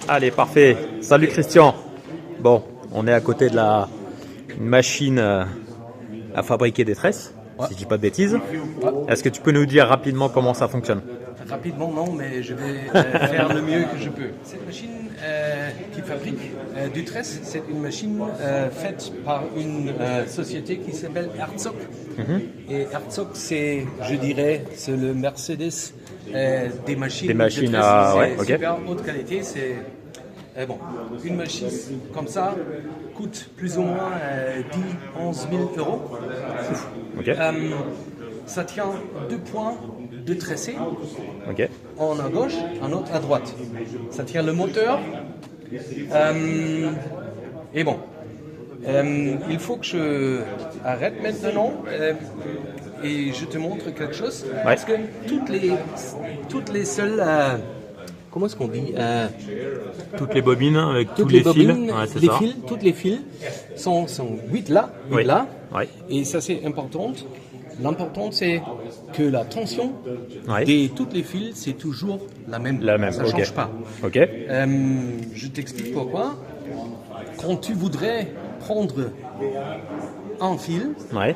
Allez, parfait. Salut Christian. Bon, on est à côté de une machine à fabriquer des tresses, si je dis pas de bêtises. Est-ce que tu peux nous dire rapidement comment ça fonctionne? Rapidement, non, mais je vais faire le mieux que je peux. Cette machine qui fabrique du tresse, c'est une machine faite par une société qui s'appelle Herzog. Et Herzog, c'est, je dirais, c'est le Mercedes des machines. Des machines de tresse. à C'est super haute qualité. C'est bon, une machine comme ça coûte plus ou moins 10-11 000 euros. Ok. Ça tient 2 points de tressé, Ok. un à gauche, un autre à droite. Ça tient le moteur. Et bon, il faut que je arrête maintenant et je te montre quelque chose. Parce que toutes les seules... comment est-ce qu'on dit Toutes les bobines avec tous toutes les bobines, fils. toutes les fils sont 8 là, 8 Oui. là. Oui. Et ça c'est important. L'important c'est que la tension Oui. de toutes les fils c'est toujours la même. La même, Ça ok. change pas. Ok. Je t'explique pourquoi. Quand tu voudrais prendre un fil Ouais.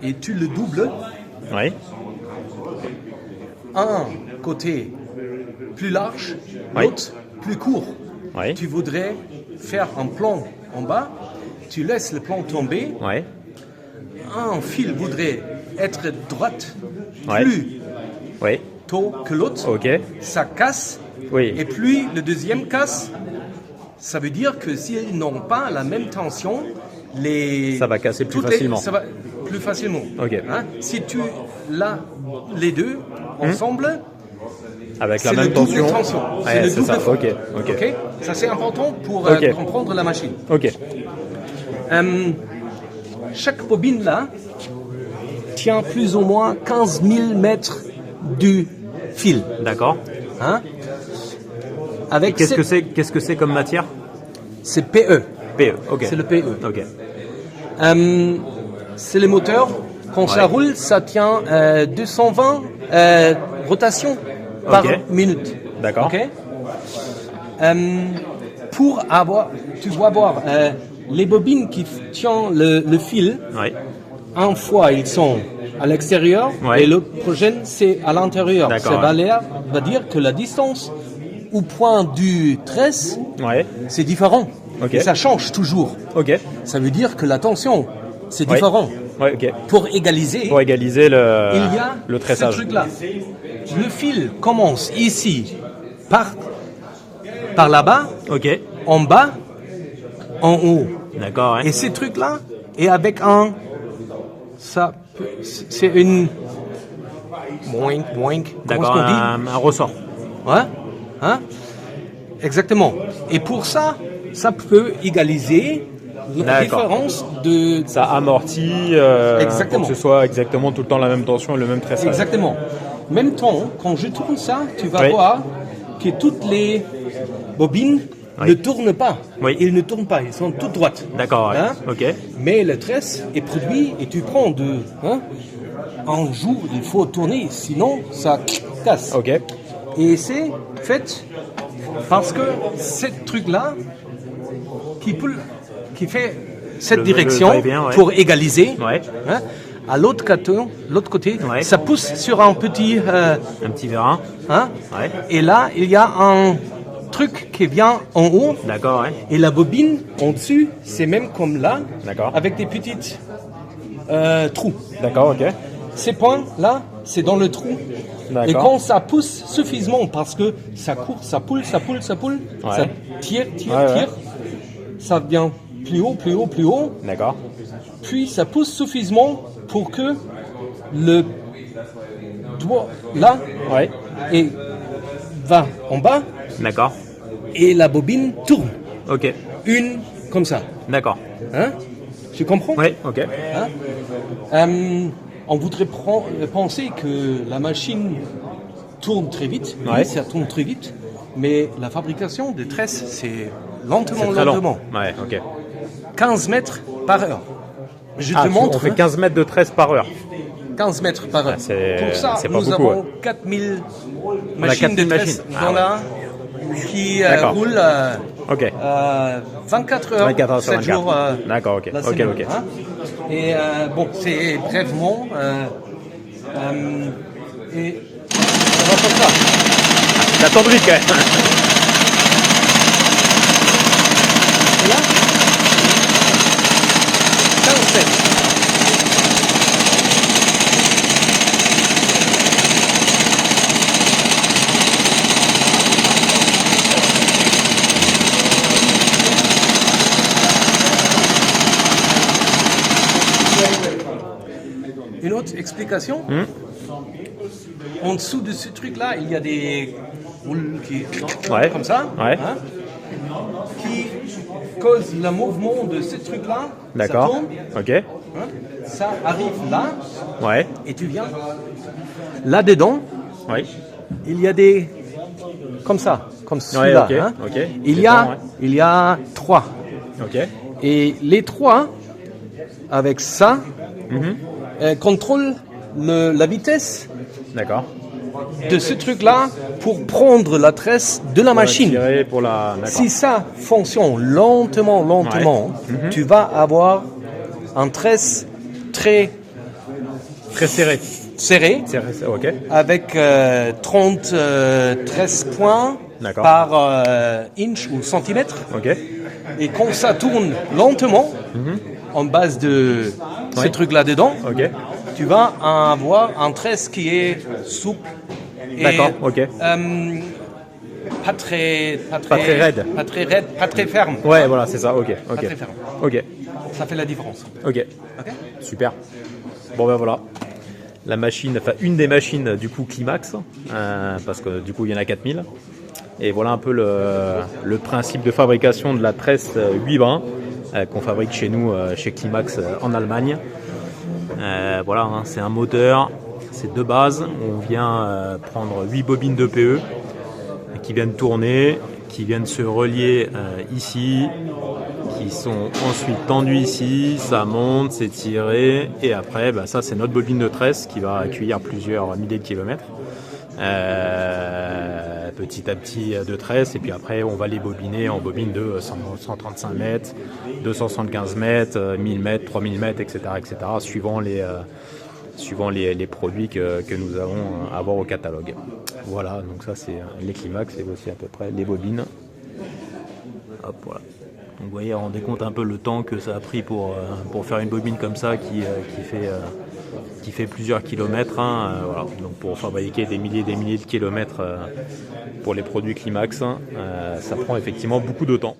et tu le doubles, Ouais. un côté plus large, Oui. l'autre plus court. Oui. Tu voudrais faire un plan en bas, tu laisses le plan tomber, Ouais. un fil voudrait être droite Ouais. plus Oui. tôt que l'autre, Ok. ça casse, Oui. et puis le deuxième casse. Ça veut dire que s'ils n'ont pas la même tension, Ça va casser plus facilement. Ça va plus facilement. Ok. Hein? Si tu l'as les deux ensemble, Avec la c'est même le double tension. tension. Ouais, C'est le c'est double ça. fond. Ok. Ok. Ok. Ça c'est important pour Ok. comprendre la machine. Ok. Chaque bobine là tient plus ou moins 15 000 mètres du fil. D'accord. Hein? Avec Qu'est-ce que c'est comme matière? c'est PE. PE. Ok. C'est le PE. Ok. C'est le moteur. Quand ça roule, ça tient 220 rotations par Ok. minute. D'accord. Ok. Pour avoir, tu dois voir les bobines qui tiennent le fil. Ouais. Un fois ils sont à l'extérieur Ouais. et l'autre prochaine c'est à l'intérieur. D'accord, Ça ouais. va dire que la distance au point du tresse Ouais. c'est différent. Ok. Et ça change toujours. Ok. Ça veut dire que la tension c'est Ouais. différent. Ouais. Ok. Pour égaliser, Pour égaliser il y a le ce tressage. truc-là. Le fil commence ici par là-bas, Ok. en bas, en haut. D'accord. Ouais. Et ces trucs-là, et avec c'est une boink, boink. Comment D'accord. est-ce qu'on Un ressort. dit? Ouais, hein? Exactement. Et pour ça, ça peut égaliser la D'accord. différence de. Ça amortit Exactement. pour que ce soit exactement tout le temps la même tension et le même tressage. Exactement. Même temps, quand je tourne ça, tu vas Oui. voir que toutes les bobines Oui. ne tournent pas. Oui. Ils ne tournent pas, ils sont toutes droites. D'accord. Ouais. Hein? Ok. Mais le tresse est produit et tu prends un jour, il faut tourner, sinon ça casse. Ok. Et c'est fait parce que ce truc-là qui fait cette Le direction va-et-vient, ouais. pour égaliser, Ouais. hein, à l'autre côté, Ouais. ça pousse sur un petit... Un petit vérin. hein, Ouais. et là, il y a un truc qui vient en haut. D'accord. Ouais. Et la bobine en dessus, c'est même comme là, D'accord. avec des petites trous. D'accord. Ok. Ces points là, c'est dans le trou. D'accord. Et quand ça pousse suffisamment, parce que ça court, ça poule, ça Ouais. tire, Ouais. ça vient plus haut, plus haut, plus haut. D'accord. Puis ça pousse suffisamment pour que le doigt là Ouais. et va en bas D'accord. et la bobine tourne. Ok. Une comme ça. D'accord. Hein? Tu comprends? Ouais. Ok. Hein? On voudrait penser que la machine tourne très vite. Ouais. Oui, ça tourne très vite. Mais la fabrication des tresses, c'est lentement, C'est très lent. lentement. Ouais. Ok. 15 mètres par heure. Je te On montre. fait 15 mètres de tresse par heure. 15 mètres par heure. c'est- Pour ça, c'est pas nous beaucoup, avons ouais. 4000 On a machines 4000 de tresse machines. dans Ah qui D'accord. roule Ok. 24 heures, 24 heures sur 7 24. jours D'accord, ok. la Ok, semaine, ok. hein. Et bon, c'est brièvement. Et on va comme ça. Ça tourne vite quand même. Et là, 15 Une autre explication. En dessous de ce truc-là, il y a des roules qui Ouais. comme ça, Ouais. hein, qui causent le mouvement de ce truc-là. D'accord. Ça tombe, Ok. hein, ça arrive là, Ouais. et tu viens. Là-dedans, Oui. il y a des comme ça, comme Ouais, celui-là. ok. Hein. Ok. Il C'est y a, bon, ouais. il y a 3. Ok. Et les 3, avec ça, contrôlent la vitesse D'accord. de ce truc-là pour prendre la tresse de la machine. Tirer pour la. D'accord. Si ça fonctionne lentement, tu vas avoir un tresse très Très serré. serré Serré, ok. avec 13 points D'accord. par inch ou centimètre. Ok. Et quand ça tourne lentement, en base de ce Ouais. truc là-dedans, Ok. tu vas avoir un tresse qui est souple. Et, D'accord, ok. pas très raide. Pas très raide, pas très ferme. Ouais, voilà, c'est ça. Ok. Ok. très ferme. Ok. Ça fait la différence. Ok. Ok. Super. Bon ben voilà. La machine, enfin une des machines du coup Climax, parce que du coup il y en a 4000. Et voilà un peu le principe de fabrication de la tresse 8 brins qu'on fabrique chez nous, chez Climax en Allemagne. Voilà, hein, c'est un moteur, c'est de base. On vient prendre 8 bobines de PE qui viennent tourner, qui viennent se relier ici, qui sont ensuite tendues ici, ça monte, c'est tiré, et après bah, ça c'est notre bobine de tresse qui va accueillir plusieurs milliers de kilomètres. Petit à petit de tresse, et puis après on va les bobiner en bobine de 135 mètres, 275 mètres, 1000 mètres, 3000 mètres, etc., suivant les produits que nous avons à avoir au catalogue. Voilà, donc ça c'est les Climax, c'est aussi à peu près les bobines. Hop, voilà. Donc vous voyez, rendez compte un peu le temps que ça a pris pour faire une bobine comme ça qui fait plusieurs kilomètres. Hein, voilà. Donc pour fabriquer des milliers de kilomètres pour les produits Climax, ça prend effectivement beaucoup de temps.